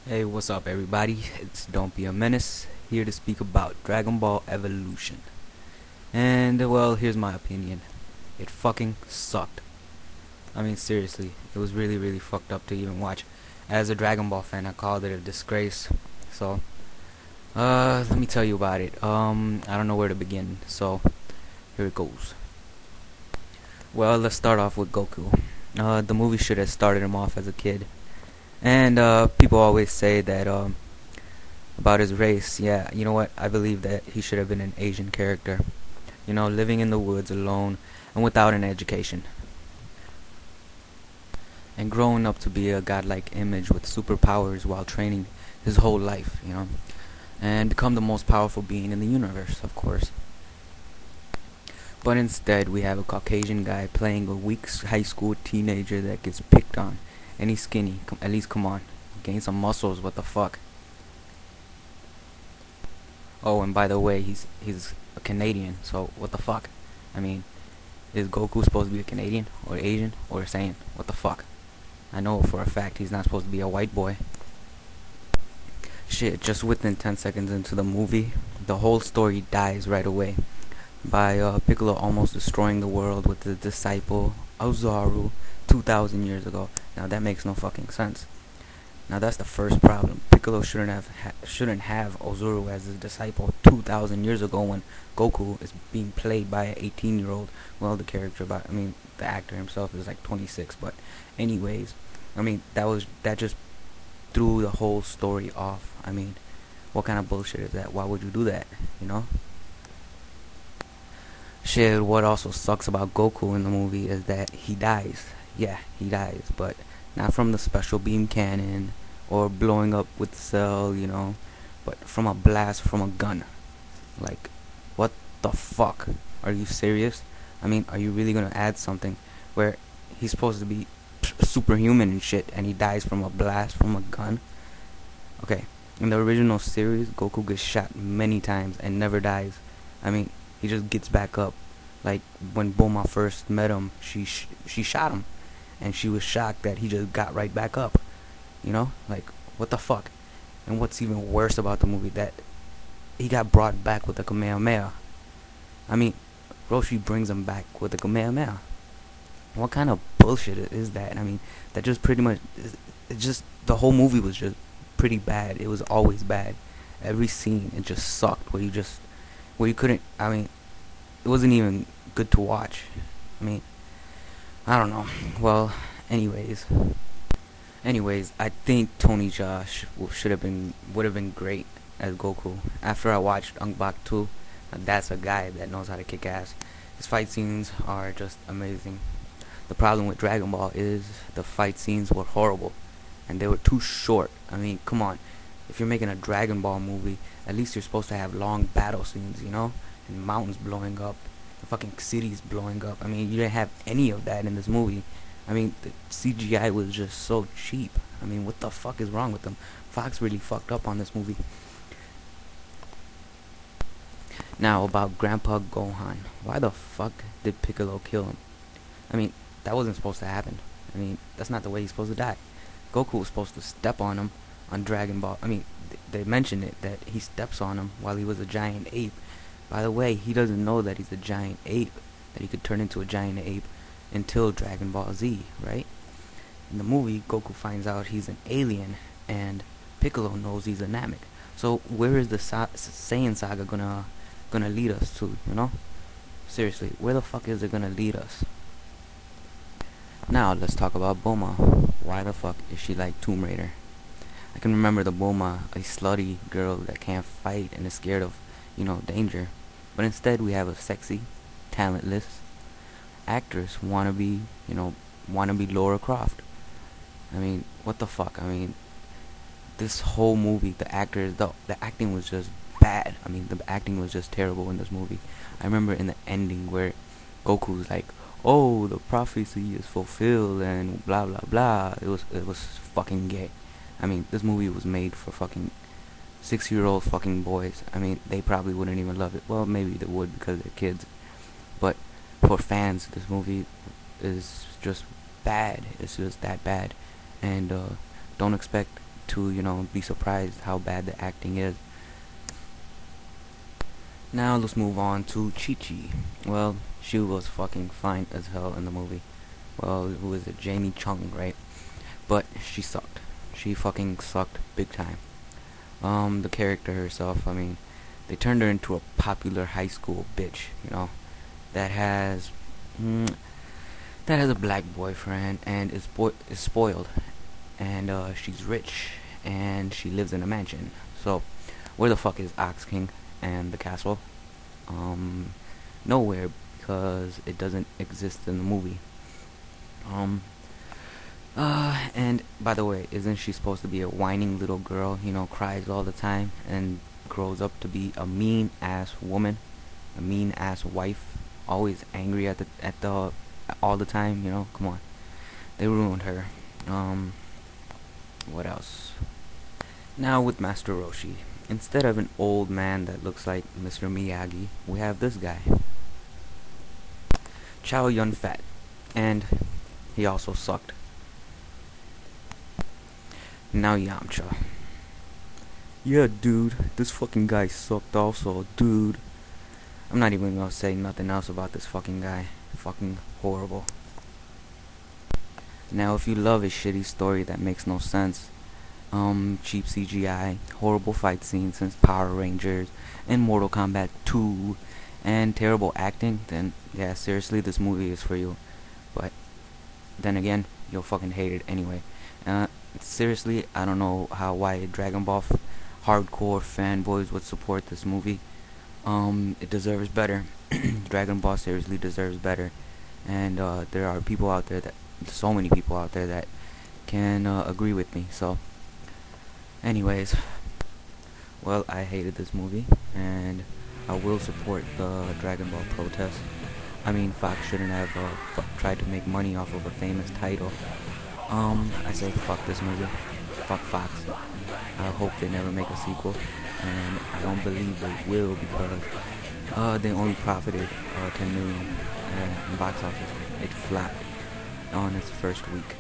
Hey, what's up, everybody? It's Don't Be a Menace, here to speak about Dragon Ball Evolution. And, well, here's my opinion. It fucking sucked. I mean, seriously, it was really, really fucked up to even watch. As a Dragon Ball fan, I called it a disgrace. So, let me tell you about it. I don't know where to begin, so here it goes. Well, let's start off with Goku. The movie should have started him off as a kid. And, people always say that, about his race, yeah, you know what? I believe that he should have been an Asian character. You know, living in the woods alone and without an education. And growing up to be a godlike image with superpowers while training his whole life, you know. And become the most powerful being in the universe, of course. But instead, we have a Caucasian guy playing a weak high school teenager that gets picked on. And he's skinny. At least, come on. Gain some muscles, what the fuck? Oh, and by the way, he's a Canadian, so what the fuck? I mean, is Goku supposed to be a Canadian or Asian or Saiyan? What the fuck? I know for a fact he's not supposed to be a white boy. Shit, just within 10 seconds into the movie, the whole story dies right away by Piccolo almost destroying the world with the disciple Ozaru 2,000 years ago. Now that makes no fucking sense. Now that's the first problem. Piccolo shouldn't have Ozuru as his disciple 2,000 years ago when Goku is being played by an 18-year-old. Well, the actor himself is like 26. But anyways, I mean that just threw the whole story off. I mean, what kind of bullshit is that? Why would you do that? You know? Shit. What also sucks about Goku in the movie is that he dies. Yeah, he dies, but not from the special beam cannon or blowing up with the cell, you know, but from a blast from a gun. Like, what the fuck? Are you serious? I mean, are you really gonna add something where he's supposed to be superhuman and shit and he dies from a blast from a gun? Okay, in the original series, Goku gets shot many times and never dies. I mean, he just gets back up. Like, when Bulma first met him, she shot him and she was shocked that he just got right back up. You know, like, what the fuck? And what's even worse about the movie, that he got brought back with a Kamehameha. I mean, Roshi brings him back with a Kamehameha. What kind of bullshit is that? I mean, that just pretty much, it just, the whole movie was just pretty bad. It was always bad. Every scene, it just sucked. Where you couldn't, I mean, it wasn't even good to watch. I mean, I don't know. Well, anyways, I think Tony Josh would have been great as Goku. After I watched Bak 2, that's a guy that knows how to kick ass. His fight scenes are just amazing. The problem with Dragon Ball is the fight scenes were horrible, and they were too short. I mean, come on. If you're making a Dragon Ball movie, at least you're supposed to have long battle scenes, you know? And mountains blowing up, the fucking cities blowing up. I mean, you didn't have any of that in this movie. I mean, the CGI was just so cheap. I mean, what the fuck is wrong with them? Fox really fucked up on this movie. Now, about Grandpa Gohan. Why the fuck did Piccolo kill him? I mean, that wasn't supposed to happen. I mean, that's not the way he's supposed to die. Goku was supposed to step on him on Dragon Ball. I mean, they mentioned it, that he steps on him while he was a giant ape. By the way, he doesn't know that he's a giant ape, that he could turn into a giant ape until Dragon Ball Z, right? In the movie, Goku finds out he's an alien, and Piccolo knows he's a Namek. So where is the Saiyan saga gonna lead us to? You know, seriously, where the fuck is it gonna lead us? Now let's talk about Bulma. Why the fuck is she like Tomb Raider? I can remember the Bulma, a slutty girl that can't fight and is scared of, you know, danger. But instead we have a sexy, talentless actress wannabe Laura Croft. I mean, what the fuck? I mean, this whole movie, the acting was just bad. I mean, the acting was just terrible in this movie. I remember in the ending where Goku's like, "Oh, the prophecy is fulfilled," and blah blah blah. It was fucking gay. I mean, this movie was made for fucking 6-year-old fucking boys. I mean, they probably wouldn't even love it. Well, maybe they would because they're kids. But for fans, this movie is just bad. It's just that bad. And don't expect to, be surprised how bad the acting is. Now let's move on to Chi-Chi. Well, she was fucking fine as hell in the movie. Well, who is it? Jamie Chung, right? But she sucked. She fucking sucked big time. The character herself, I mean, they turned her into a popular high school bitch, that has mm, that has a black boyfriend and is spoiled, and she's rich and she lives in a mansion. So, where the fuck is Ox King and the castle? Um, Nowhere, because it doesn't exist in the movie. Um, and by the way, isn't she supposed to be a whining little girl? Cries all the time and grows up to be a mean ass woman, a mean ass wife, always angry at the all the time. Come on, they ruined her. What else? Now with Master Roshi, instead of an old man that looks like Mr. Miyagi, we have this guy, Chow Yun Fat, and he also sucked. Now Yamcha. Yeah, dude, this fucking guy sucked also, dude. I'm not even gonna say nothing else about this fucking guy. Fucking horrible. Now, if you love a shitty story that makes no sense, cheap CGI, horrible fight scenes since Power Rangers and Mortal Kombat 2, and terrible acting, then yeah, seriously, this movie is for you. But then again, you'll fucking hate it anyway. Seriously, I don't know why Dragon Ball hardcore fanboys would support this movie. It deserves better. Dragon Ball seriously deserves better, and there are people out there so many people out there that can agree with me. So, anyways, well, I hated this movie, and I will support the Dragon Ball protest. I mean, Fox shouldn't have tried to make money off of a famous title. I say fuck this movie. Fuck Fox. I hope they never make a sequel, and I don't believe they will, because they only profited 10 million in box office. It flopped on its first week.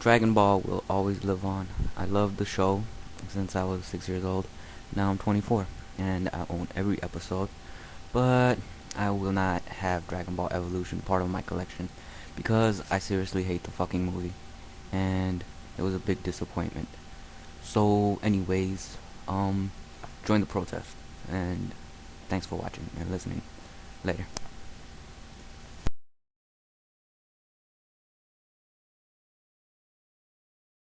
Dragon Ball will always live on. I loved the show since I was 6 years old. Now I'm 24, and I own every episode, but I will not have Dragon Ball Evolution part of my collection, because I seriously hate the fucking movie, and it was a big disappointment. So anyways, join the protest, and thanks for watching and listening. Later.